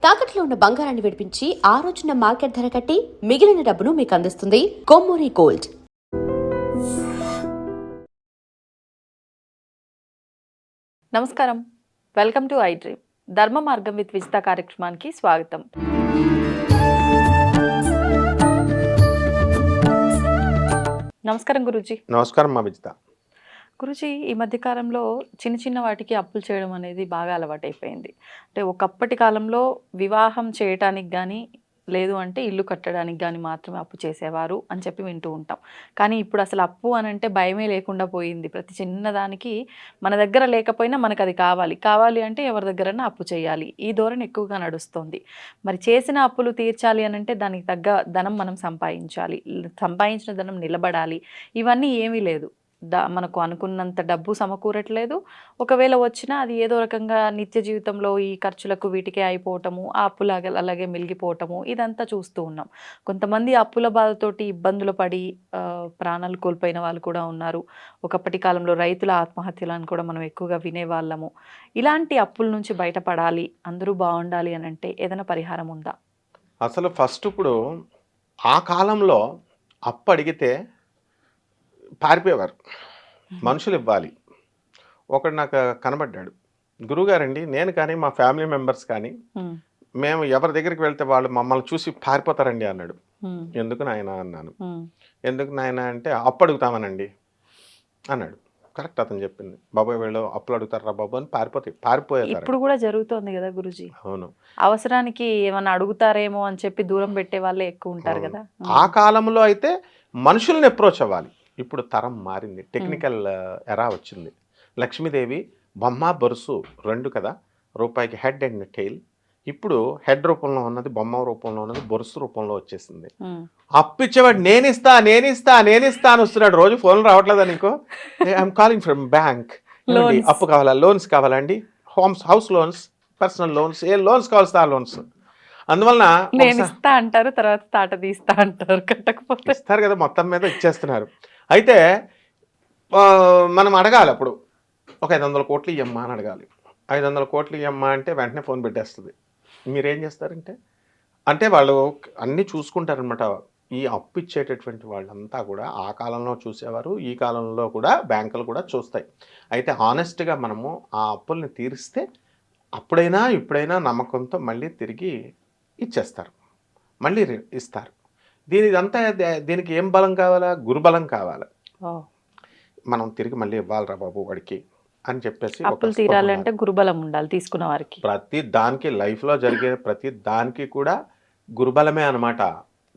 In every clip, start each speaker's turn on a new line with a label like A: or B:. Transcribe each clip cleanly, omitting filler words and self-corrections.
A: తాకట్లో ఉన్న బంగారాన్ని విడిపించి ఆ రోజున మార్కెట్ ధర కట్టి మిగిలిన డబ్బును మీకు అందిస్తుంది కొమ్మూరి గోల్డ్.
B: నమస్కారం, వెల్కమ్ టు ఐ డ్రీమ్. ధర్మ మార్గం విత్ విజిత కార్యక్రమానికి స్వాగతం. నమస్కారం గురూజీ.
C: నమస్కారం మా విజిత.
B: గురూజీ, ఈ మధ్యకాలంలో చిన్న చిన్న వాటికి అప్పులు చేయడం అనేది బాగా అలవాటైపోయింది. అంటే ఒకప్పటి కాలంలో వివాహం చేయటానికి కానీ లేదు అంటే ఇల్లు కట్టడానికి కానీ మాత్రమే అప్పు చేసేవారు అని చెప్పి వింటూ ఉంటాం. కానీ ఇప్పుడు అసలు అప్పు అని అంటే భయమే లేకుండా పోయింది. ప్రతి చిన్నదానికి మన దగ్గర లేకపోయినా మనకు అది కావాలి అంటే ఎవరి దగ్గరన్నా అప్పు చేయాలి, ఈ ధోరణి ఎక్కువగా నడుస్తుంది. మరి చేసిన అప్పులు తీర్చాలి అని అంటే దానికి తగ్గ ధనం మనం సంపాదించాలి, సంపాదించిన ధనం నిలబడాలి. ఇవన్నీ ఏమీ లేదు. మనకు అనుకున్నంత డబ్బు సమకూరట్లేదు. ఒకవేళ వచ్చినా అది ఏదో రకంగా నిత్య జీవితంలో ఈ ఖర్చులకు వీటికే అయిపోవటము, ఆ అప్పులాగా అలాగే మిలిగిపోవటము, ఇదంతా చూస్తూ ఉన్నాం. కొంతమంది అప్పుల బాధతోటి ఇబ్బందులు పడి ప్రాణాలు కోల్పోయిన వాళ్ళు కూడా ఉన్నారు. ఒకప్పటి కాలంలో రైతుల ఆత్మహత్యలను కూడా మనం ఎక్కువగా వినేవాళ్ళము. ఇలాంటి అప్పుల నుంచి బయటపడాలి, అందరూ బాగుండాలి అని అంటే ఏదైనా పరిహారం ఉందా?
C: అసలు ఫస్ట్ ఇప్పుడు ఆ కాలంలో అప్పు అడిగితే పారిపోయేవారు. మనుషులు ఇవ్వాలి. ఒకడు నాకు కనబడ్డాడు, గురువుగారండి, నేను కానీ మా ఫ్యామిలీ మెంబర్స్ కానీ మేము ఎవరి దగ్గరికి వెళ్తే వాళ్ళు మమ్మల్ని చూసి పారిపోతారండి అన్నాడు. ఎందుకు నాయన అన్నాను. ఎందుకు నాయన అంటే అప్పు అడుగుతామనండి అన్నాడు. కరెక్ట్, అతను చెప్పింది. బాబాయ్ వీళ్ళు అప్పులు అడుగుతారా బాబు అని పారిపోయారు.
B: ఇప్పుడు కూడా జరుగుతోంది కదా గురుజీ.
C: అవును,
B: అవసరానికి ఏమన్నా అడుగుతారేమో అని చెప్పి దూరం పెట్టే వాళ్ళే ఎక్కువ ఉంటారు కదా.
C: ఆ కాలంలో అయితే మనుషుల్ని అప్రోచ్ అవ్వాలి. ఇప్పుడు తరం మారింది, టెక్నికల్ ఎరా వచ్చింది. లక్ష్మీదేవి బొమ్మ బొరుసు రెండు కదా, రూపాయికి హెడ్ అండ్ టెయిల్. ఇప్పుడు హెడ్ రూపంలో ఉన్నది, బొమ్మ రూపంలో ఉన్నది, బొరుసు రూపంలో వచ్చేసింది. అప్పు ఇచ్చేవాడు నేనిస్తా అని వస్తున్నాడు. రోజు ఫోన్ రావట్లేదా నీకు? ఐఎమ్ కాలింగ్ ఫ్రమ్ బ్యాంక్, అప్పు కావాలా, లోన్స్ కావాలండి, హౌస్ లోన్స్, పర్సనల్ లోన్స్, ఏ లోన్స్ కావాల్సి ఆ లోన్స్. అందువలన
B: నేను ఇస్తా అంటారు, తర్వాత తాట తీస్తా అంటారు, కట్టకపోతే
C: ఇస్తారు కదా, మొత్తం మీద ఇచ్చేస్తున్నారు. అయితే మనం అడగాలి అప్పుడు, ఒక 500 కోట్లు ఇవ్వమ్మా అని అడగాలి. 500 కోట్లు ఇవ్వమ్మా అంటే వెంటనే ఫోన్ పెట్టేస్తుంది. మీరేం చేస్తారంటే అంటే వాళ్ళు అన్నీ చూసుకుంటారనమాట. ఈ అప్పు ఇచ్చేటటువంటి వాళ్ళంతా కూడా ఆ కాలంలో చూసేవారు, ఈ కాలంలో కూడా బ్యాంకులు కూడా చూస్తాయి. అయితే హానెస్ట్గా మనము ఆ అప్పుల్ని తీరిస్తే అప్పుడైనా ఇప్పుడైనా నమ్మకంతో మళ్ళీ తిరిగి ఇచ్చేస్తారు, మళ్ళీ ఇస్తారు. దీనికి ఏం బలం కావాలా? గురుబలం కావాలి. మనం తిరిగి మళ్ళీ ఇవ్వాలిరా బాబు వాడికి అని చెప్పేసి
B: అప్పులు తీరాలంటే గురుబలం ఉండాలి తీసుకున్న వారికి.
C: ప్రతి దానికి లైఫ్లో జరిగే ప్రతి దానికి కూడా గురుబలమే అనమాట.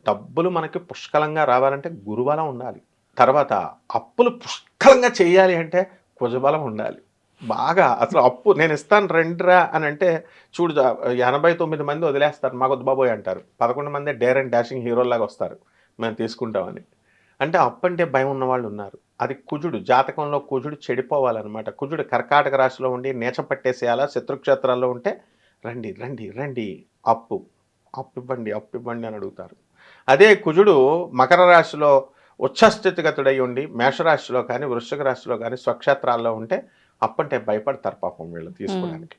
C: డబ్బులు మనకి పుష్కలంగా రావాలంటే గురుబలం ఉండాలి. తర్వాత అప్పులు పుష్కలంగా చేయాలి అంటే కుజబలం ఉండాలి. బాగా అసలు అప్పు నేను ఇస్తాను రెండురా అని అంటే చూడు, 89 మంది వదిలేస్తారు, మాకొద్దు బాబోయ్ అంటారు. 11 మంది డేర్ అండ్ డాషింగ్ హీరోలాగా వస్తారు, మేము తీసుకుంటామని. అంటే అప్పు అంటే భయం ఉన్నవాళ్ళు ఉన్నారు. అది కుజుడు, జాతకంలో కుజుడు చెడిపోవాలన్నమాట. కుజుడు కర్కాటక రాశిలో ఉండి నీచ పట్టేసేయాలా, శత్రుక్షేత్రాల్లో ఉంటే రండి రండి రండి అప్పు ఇవ్వండి అని అడుగుతారు. అదే కుజుడు మకర రాశిలో ఉచ్చస్థితిగతుడై ఉండి మేషరాశిలో కానీ వృశ్చిక రాశిలో కానీ స్వక్షేత్రాల్లో ఉంటే అప్పంటే భయపడతారు పాపం వీళ్ళు తీసుకోవడానికి.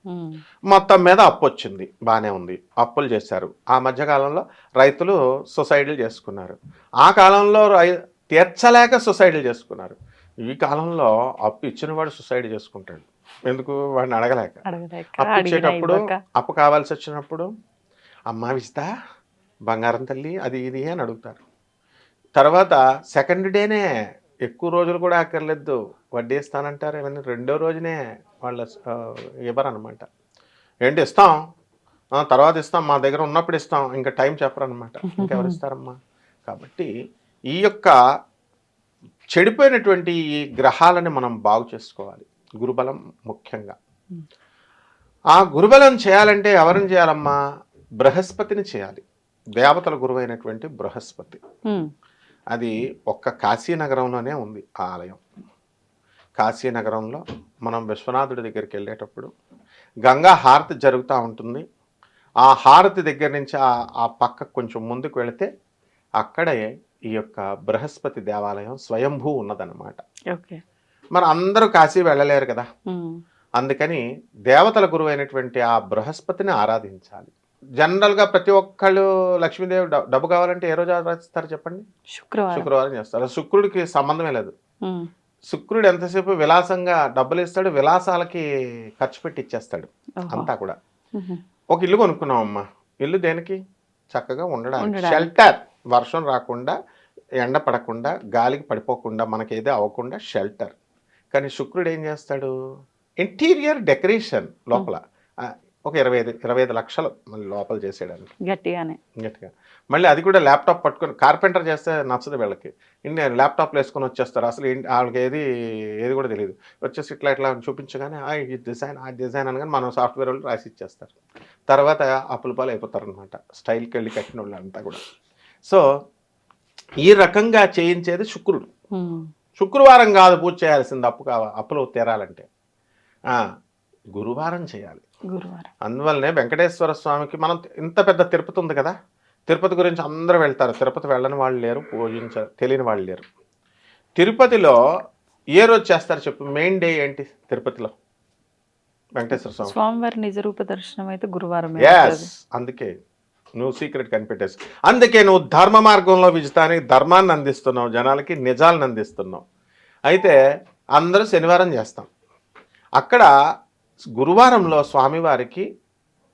C: మొత్తం మీద అప్పు వచ్చింది, బాగానే ఉంది, అప్పులు చేశారు. ఆ మధ్యకాలంలో రైతులు సొసైటీలు చేసుకున్నారు. ఆ కాలంలో తీర్చలేక సొసైటీలు చేసుకున్నారు. ఈ కాలంలో అప్పు ఇచ్చిన వాడు సొసైటీ చేసుకుంటాడు. ఎందుకు? వాడిని అడగలేక. అప్పు ఇచ్చేటప్పుడు అప్పు కావాల్సి వచ్చినప్పుడు అమ్మా విస్తా, బంగారం తల్లి, అది ఇది అని అడుగుతారు. తర్వాత సెకండ్ డేనే, ఎక్కువ రోజులు కూడా అక్కర్లేదు, వడ్డీ ఇస్తానంటారు. ఇవన్నీ రెండో రోజునే వాళ్ళు ఇవ్వరనమాట. ఏంటి ఇస్తాం, తర్వాత ఇస్తాం, మా దగ్గర ఉన్నప్పుడు ఇస్తాం, ఇంకా టైం చెప్పరనమాట. ఇంకెవరు ఇస్తారమ్మా? కాబట్టి ఈ యొక్క చెడిపోయినటువంటి ఈ గ్రహాలని మనం బాగు చేసుకోవాలి, గురుబలం ముఖ్యంగా. ఆ గురుబలం చేయాలంటే ఎవరిని చేయాలమ్మా? బృహస్పతిని చేయాలి. దేవతల గురువైనటువంటి బృహస్పతి. అది ఒక్క కాశీనగరంలోనే ఉంది ఆ ఆలయం. కాశీనగరంలో మనం విశ్వనాథుడి దగ్గరికి వెళ్ళేటప్పుడు గంగా హారతి జరుగుతూ ఉంటుంది. ఆ హారతి దగ్గర నుంచి ఆ పక్క కొంచెం ముందుకు వెళితే అక్కడే ఈ యొక్క బృహస్పతి దేవాలయం స్వయంభూ ఉన్నదన్నమాట. మరి అందరూ కాశీ వెళ్ళలేరు కదా, అందుకని దేవతల గురువు అయినటువంటి ఆ బృహస్పతిని ఆరాధించాలి. జనరల్గా ప్రతి ఒక్కళ్ళు లక్ష్మీదేవి డబ్బు కావాలంటే ఏ రోజు ఆరాధిస్తారు చెప్పండి?
B: శుక్రవారం.
C: శుక్రవారం చేస్తారు. శుక్రుడికి సంబంధమే లేదు.
B: ఉమ్,
C: శుక్రుడు ఎంతసేపు విలాసంగా డబ్బులు ఇస్తాడు, విలాసాలకి ఖర్చు పెట్టి ఇచ్చేస్తాడు
B: ఓహో.
C: అంతా కూడా.
B: ఉహు,
C: ఒక ఇల్లు కొనుక్కున్నాం అమ్మా. ఇల్లు దేనికి? చక్కగా ఉండడానికి,
B: ఉండడానికి.
C: షెల్టర్. వర్షం రాకుండా, ఎండ పడకుండా, గాలికి పడిపోకుండా, మనకేదే అవ్వకుండా షెల్టర్. కానీ శుక్రుడు ఏం చేస్తాడు? ఇంటీరియర్ డెకరేషన్ లోపల ఒక 25 లక్షలు మళ్ళీ లోపల చేసేయడానికి
B: గట్టిగానే.
C: గట్టిగా. మళ్ళీ అది కూడా ల్యాప్టాప్ పట్టుకొని, కార్పెంటర్ చేస్తే నచ్చదు వీళ్ళకి. ల్యాప్టాప్లు వేసుకొని వచ్చేస్తారు. అసలు వాళ్ళకి ఏది కూడా తెలియదు. వచ్చేసి ఇట్లా చూపించగానే ఈ డిజైన్ ఆ డిజైన్ అనగానే మనం సాఫ్ట్వేర్ వాళ్ళు రాసి ఇచ్చేస్తారు. తర్వాత అప్పుల పాలు అయిపోతారు అనమాట, స్టైల్కి వెళ్ళి కట్టిన వాళ్ళు అంతా కూడా. సో ఈ రకంగా చేయించేది శుక్రుడు.
B: ఉమ్,
C: శుక్రవారం కాదు పూజ చేయాల్సింది అప్పులు తీరాలంటే, గురువారం చేయాలి.
B: గురువారం.
C: అందువల్లనే వెంకటేశ్వర స్వామికి మనం ఇంత పెద్ద తిరుపతి ఉంది కదా, తిరుపతి గురించి అందరూ వెళ్తారు. తిరుపతి వెళ్ళని వాళ్ళు లేరు, తెలియని వాళ్ళు లేరు. తిరుపతిలో ఏ రోజు చేస్తారు చెప్పు? మెయిన్ డే ఏంటి తిరుపతిలో వెంకటేశ్వర స్వామి?
B: స్వామివారి నిజరూప దర్శనం అయితే గురువారం.
C: ఎస్, అందుకే నువ్వు సీక్రెట్ కనిపెట్టేసి, అందుకే నువ్వు ధర్మ మార్గంలో విజితానికి ధర్మాన్ని అందిస్తున్నావు, జనాలకి నిజాలను అందిస్తున్నావు. అయితే అందరూ శనివారం చేస్తాం. అక్కడ గురువారంలో స్వామివారికి,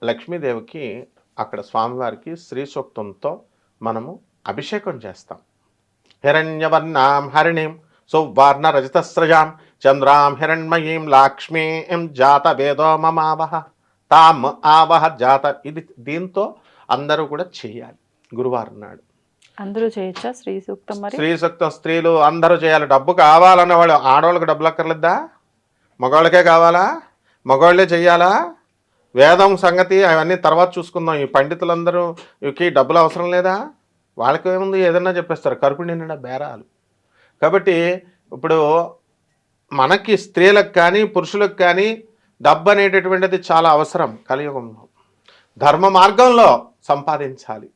C: లక్ష్మీదేవికి, అక్కడ స్వామివారికి శ్రీ సూక్తంతో మనము అభిషేకం చేస్తాం. హిరణ్యవర్ణాం హరిణీం సువర్ణ రజతస్రజాం చంద్రాం హిరణ్మయీం లక్ష్మీం జాత వేదో మమావహ తామ్ ఆవహ జాత. దీంతో అందరూ కూడా చేయాలి గురువారం నాడు.
B: అందరూ చేయొచ్చా శ్రీ సూక్తం? మరి
C: శ్రీ సూక్తం స్త్రీలు అందరూ చేయాలి. డబ్బు కావాలన్న వాళ్ళు, ఆడవాళ్ళకి డబ్బులు అక్కర్లేదా? మగవాళ్ళకే కావాలా? మగవాళ్ళే చెయ్యాలా? వేదం సంగతి అవన్నీ తర్వాత చూసుకుందాం. ఈ పండితులందరూకి డబ్బులు అవసరం లేదా? వాళ్ళకి ఏముంది, ఏదన్నా చెప్పేస్తారు. కరుపు నిండా బేరాలు. కాబట్టి ఇప్పుడు మనకి స్త్రీలకు కానీ పురుషులకు కానీ డబ్బు అనేటటువంటిది చాలా అవసరం కలియుగంలో. ధర్మ మార్గంలో సంపాదించాలి,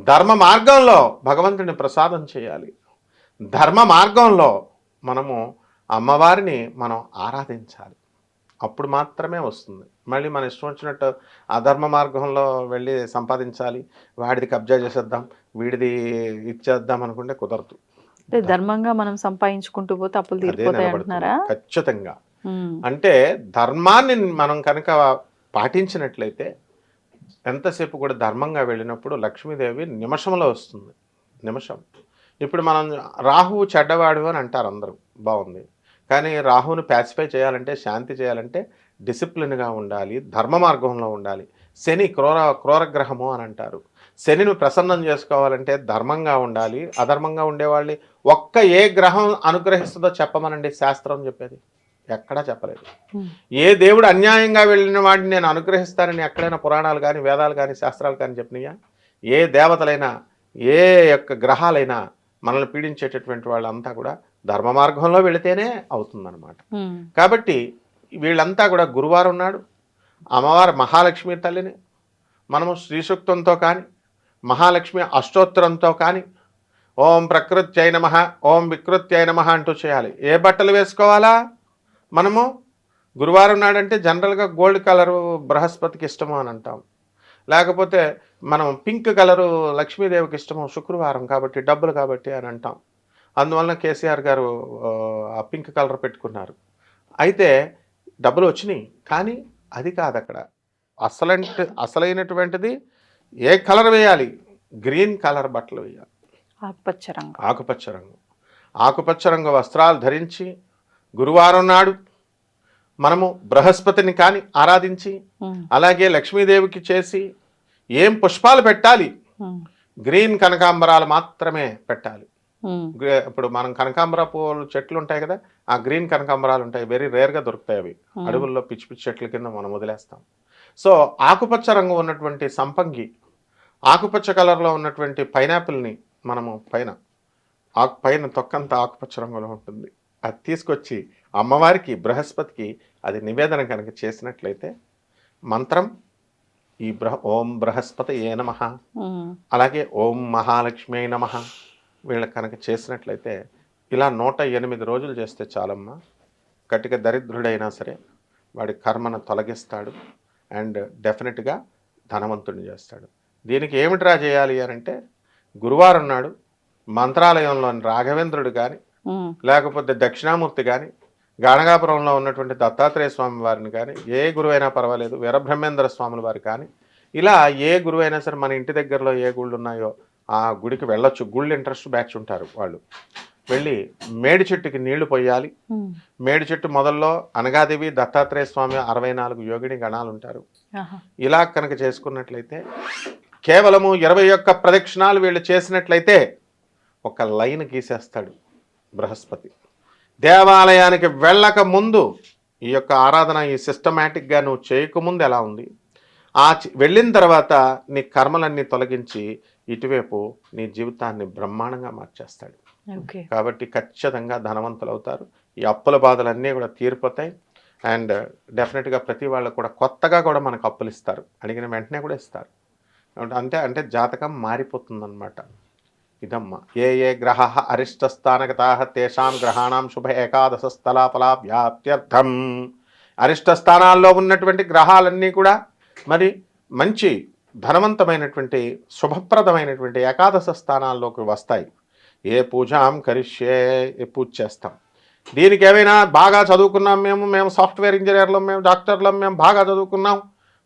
C: ధర్మ మార్గంలో భగవంతుని ప్రసాదం చేయాలి, ధర్మ మార్గంలో మనము అమ్మవారిని మనం ఆరాధించాలి. అప్పుడు మాత్రమే వస్తుంది. మళ్ళీ మన ఇష్టం వచ్చినట్టు అధర్మ మార్గంలో వెళ్ళి సంపాదించాలి, వాడిది కబ్జా చేసేద్దాం, వీడిది ఇచ్చేద్దాం అనుకుంటే కుదరదు.
B: ధర్మంగా మనం సంపాదించుకుంటూ పోతే అప్పులు తీరిపోతాయి అంటున్నారా?
C: ఖచ్చితంగా. అంటే ధర్మాన్ని మనం కనుక పాటించినట్లయితే ఎంతసేపు కూడా ధర్మంగా వెళ్ళినప్పుడు లక్ష్మీదేవి నిమిషంలో వస్తుంది. నిమిషం. ఇప్పుడు మనం రాహువు చెడ్డవాడు అని అంటారు అందరూ, బాగుంది. కానీ రాహువుని ప్యాసిఫై చేయాలంటే, శాంతి చేయాలంటే డిసిప్లిన్గా ఉండాలి, ధర్మ మార్గంలో ఉండాలి. శని క్రూరగ్రహము అని అంటారు. శనిని ప్రసన్నం చేసుకోవాలంటే ధర్మంగా ఉండాలి. అధర్మంగా ఉండేవాళ్ళని ఏ గ్రహం అనుగ్రహిస్తుందో చెప్పమనండి శాస్త్రం చెప్పేది? ఎక్కడా చెప్పలేదు. ఏ దేవుడు అన్యాయంగా వెళ్ళిన వాడిని నేను అనుగ్రహిస్తానని ఎక్కడైనా పురాణాలు కానీ, వేదాలు కానీ, శాస్త్రాలు కానీ చెప్పినాయా? ఏ దేవతలైనా, ఏ యొక్క గ్రహాలైనా మనల్ని పీడించేటటువంటి వాళ్ళంతా కూడా ధర్మ మార్గంలో వెళితేనే అవుతుందన్నమాట. కాబట్టి వీళ్ళంతా కూడా గురువారం నాడు అమ్మవారి మహాలక్ష్మి తల్లిని మనము శ్రీసూక్తంతో కానీ, మహాలక్ష్మి అష్టోత్తరంతో కానీ, ఓం ప్రకృత్యై నమః, ఓం వికృత్యై నమః అంటూ చేయాలి. ఏ బట్టలు వేసుకోవాలా? మనము గురువారం నాడంటే జనరల్గా గోల్డ్ కలరు బృహస్పతికి ఇష్టము అని అంటాం. లేకపోతే మనం పింక్ కలరు లక్ష్మీదేవికి ఇష్టము, శుక్రవారం కాబట్టి, డబ్బులు కాబట్టి అని అంటాం. అందువలన కేసీఆర్ గారు ఆ పింక్ కలర్ పెట్టుకున్నారు. అయితే డబ్బులు వచ్చినాయి, కానీ అది కాదు అక్కడ అసలైనటువంటిది. ఏ కలర్ వేయాలి? గ్రీన్ కలర్ బట్టలు వేయాలి. ఆకుపచ్చ రంగు వస్త్రాలు ధరించి గురువారం నాడు మనము బృహస్పతిని కానీ ఆరాధించి, అలాగే లక్ష్మీదేవికి చేసి ఏం పుష్పాలు పెట్టాలి? గ్రీన్ కనకాంబరాలు మాత్రమే పెట్టాలి. ఇప్పుడు మనం కనకాంబర పూలు చెట్లు ఉంటాయి కదా, ఆ గ్రీన్ కనకాంబరాలు ఉంటాయి, వెరీ రేర్గా దొరుకుతాయి. అవి అడవుల్లో పిచ్చి పిచ్చి చెట్ల కింద మనం వదిలేస్తాం. సో ఆకుపచ్చ రంగు ఉన్నటువంటి సంపంగి, ఆకుపచ్చ కలర్లో ఉన్నటువంటి పైనాపిల్ని మనము పైన తొక్కంతా ఆకుపచ్చ రంగులో ఉంటుంది, అది తీసుకొచ్చి అమ్మవారికి, బృహస్పతికి అది నివేదన కనుక చేసినట్లయితే మంత్రం ఈ ఓం బృహస్పతి ఏ నమః, అలాగే ఓం మహాలక్ష్మి నమః వీళ్ళకి కనుక చేసినట్లయితే, ఇలా 108 రోజులు చేస్తే చాలమ్మా. కటిక దరిద్రుడైనా సరే వాడి కర్మను తొలగిస్తాడు. అండ్ డెఫినెట్గా ధనవంతుడిని చేస్తాడు. దీనికి ఏమిట్రా చేయాలి అని అంటే, గురువారం నాడు మంత్రాలయంలోని రాఘవేంద్రుడు కానీ, లేకపోతే దక్షిణామూర్తి కానీ, గాణగాపురంలో ఉన్నటువంటి దత్తాత్రేయ స్వామి వారిని కానీ, ఏ గురువైనా పర్వాలేదు, వీరబ్రహ్మేంద్ర స్వాముల వారు కానీ, ఇలా ఏ గురువైనా సరే మన ఇంటి దగ్గరలో ఏ గుళ్ళు ఉన్నాయో ఆ గుడికి వెళ్ళొచ్చు. గుళ్ళు ఇంట్రెస్ట్ బ్యాచ్ ఉంటారు వాళ్ళు. వెళ్ళి మేడి చెట్టుకి నీళ్లు పొయ్యాలి. మేడి చెట్టు మొదల్లో అనగాదేవి, దత్తాత్రేయ స్వామి, 64 యోగిని గణాలు ఉంటారు. ఇలా కనుక చేసుకున్నట్లయితే కేవలము 21 ప్రదక్షిణాలు వీళ్ళు చేసినట్లయితే ఒక లైన్ గీసేస్తాడు బృహస్పతి. దేవాలయానికి వెళ్ళక ముందు ఈ యొక్క ఆరాధన ఈ సిస్టమేటిక్గా నువ్వు చేయకముందు ఎలా ఉంది, వెళ్ళిన తర్వాత నీ కర్మలన్నీ తొలగించి ఇటువైపు నీ జీవితాన్ని బ్రహ్మాండంగా మార్చేస్తాడు. కాబట్టి ఖచ్చితంగా ధనవంతులు అవుతారు. ఈ అప్పుల బాధలన్నీ కూడా తీరిపోతాయి. అండ్ డెఫినెట్గా ప్రతి వాళ్ళు కూడా కొత్తగా కూడా మనకు అప్పులు ఇస్తారు, అడిగిన వెంటనే కూడా ఇస్తారు. అంటే జాతకం మారిపోతుందన్నమాట. ఇదమ్మా ఏ ఏ గ్రహ అరిష్టస్థానగతా తేషాం గ్రహాణం శుభ ఏకాదశ స్థలాఫలాభ్యాప్త్యర్థం. అరిష్ట స్థానాల్లో ఉన్నటువంటి గ్రహాలన్నీ కూడా మరి మంచి ధనవంతమైనటువంటి శుభప్రదమైనటువంటి ఏకాదశ స్థానాల్లోకి వస్తాయి. ఏ పూజాం కరిష్యే, ఏ పూజ చేస్తాం. దీనికి ఏమైనా బాగా చదువుకున్నాం, మేము సాఫ్ట్వేర్ ఇంజనీర్లం, మేము డాక్టర్లం, మేము బాగా చదువుకున్నాం,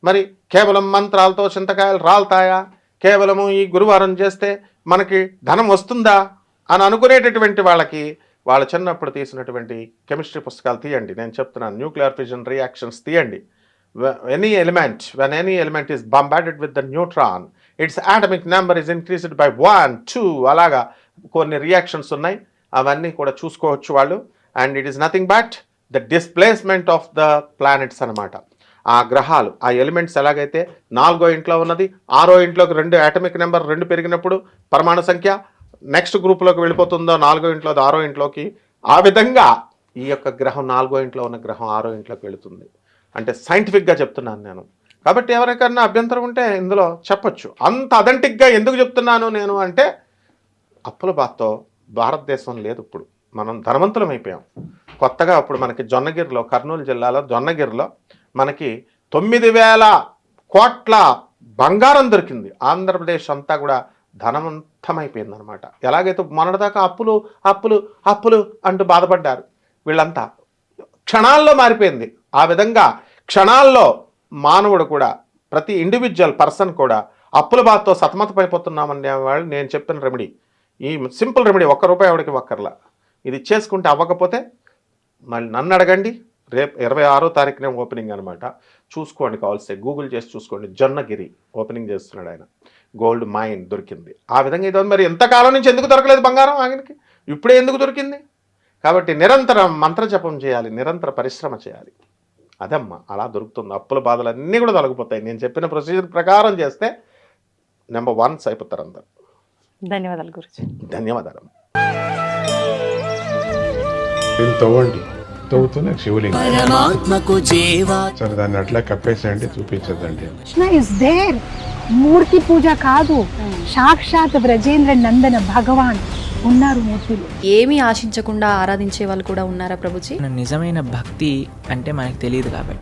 C: మరి కేవలం మంత్రాలతో చింతకాయలు రాలుతాయా, కేవలము ఈ గురువారం చేస్తే మనకి ధనం వస్తుందా అని అనుకునేటటువంటి వాళ్ళకి వాళ్ళ చిన్నప్పుడు తీసినటువంటి కెమిస్ట్రీ పుస్తకాలు తీయండి. నేను చెప్తున్నాను, న్యూక్లియర్ ఫిజన్ రియాక్షన్స్ తీయండి. when any element is bombarded with the neutron, its atomic number is increased by 1, 2 అలాగా కొన్ని రియాక్షన్స్ ఉన్నాయి. అవన్నీ కూడా చూసుకోవచ్చు వాళ్ళు. And it is nothing but the displacement of the planets అనమాట. ఆ గ్రహాలు, ఆ ఎలిమెంట్స్ ఎలాగైతే 4వ ఇంట్లో ఉన్నది 6వ ఇంట్లోకి 2 అటామిక్ నెంబర్ 2 పెరిగినప్పుడు పరమాణు సంఖ్య నెక్స్ట్ గ్రూప్లోకి వెళ్ళిపోతుందో 4వ ఇంట్లో 6వ ఇంట్లోకి, ఆ విధంగా ఈ యొక్క గ్రహం 4వ ఇంట్లో ఉన్న గ్రహం 6వ ఇంట్లోకి వెళుతుంది. అంటే సైంటిఫిక్గా చెప్తున్నాను నేను. కాబట్టి ఎవరికైనా అభ్యంతరం ఉంటే ఇందులో చెప్పొచ్చు. అంత అథెంటిక్గా ఎందుకు చెప్తున్నాను నేను అంటే, అప్పుల బాధతో భారతదేశం లేదు. ఇప్పుడు మనం ధనవంతులం అయిపోయాం. కొత్తగా ఇప్పుడు మనకి జొన్నగిరిలో, కర్నూలు జిల్లాలో జొన్నగిరిలో మనకి 9,000 కోట్ల బంగారం దొరికింది. ఆంధ్రప్రదేశ్ అంతా కూడా ధనవంతమైపోయింది అనమాట. ఎలాగైతే మొన్నటిదాకా అప్పులు అప్పులు అప్పులు అంటూ బాధపడ్డారు, వీళ్ళంతా క్షణాల్లో మారిపోయింది. ఆ విధంగా క్షణాల్లో మానవుడు కూడా, ప్రతి ఇండివిజువల్ పర్సన్ కూడా అప్పుల బాధతో సతమతమైపోతున్నామనే వాళ్ళు నేను చెప్పిన రెమెడీ, ఈ సింపుల్ రెమెడీ, ₹1 ఎవరికి ఒక్కర్లా. ఇది చేసుకుంటే అవ్వకపోతే మళ్ళీ నన్ను అడగండి. రేపు 26వ తారీఖునే ఓపెనింగ్ అనమాట. చూసుకోండి, కావాల్సి గూగుల్ చేసి చూసుకోండి. జొన్నగిరి ఓపెనింగ్ చేస్తున్నాడు ఆయన. గోల్డ్ మైన్ దొరికింది. ఆ విధంగా ఇది మరి ఎంతకాలం నుంచి ఎందుకు దొరకలేదు బంగారం ఆయనకి, ఇప్పుడే ఎందుకు దొరికింది? కాబట్టి నిరంతరం మంత్రజపం చేయాలి, నిరంతర పరిశ్రమ చేయాలి. అదమ్మా అలా దొరుకుతుంది. అప్పుల బాధలన్నీ కూడా తొలగిపోతాయి. నేను చెప్పిన ప్రొసీజర్ ప్రకారం చేస్తే నెంబర్ 1 అయిపోతారు అందరు.
B: ధన్యవాదాలు గురుజీ.
C: ధన్యవాదాలు.
D: తవ్వండి, తవ్వుతూనే శివలింగం. సరే దాన్ని అట్లా కప్పేసేయండి, చూపించదండి.
E: Krishna is there. మూర్తి పూజ కాదు, సాక్షాత్ బ్రజేంద్ర నందన భగవాన్ ఉన్నారు మూర్తిలో.
F: ఏమీ ఆశించకుండా ఆరాధించే వాళ్ళు కూడా ఉన్నారా ప్రభుజీ?
G: నిజమైన భక్తి అంటే మనకు తెలియదు కాబట్టి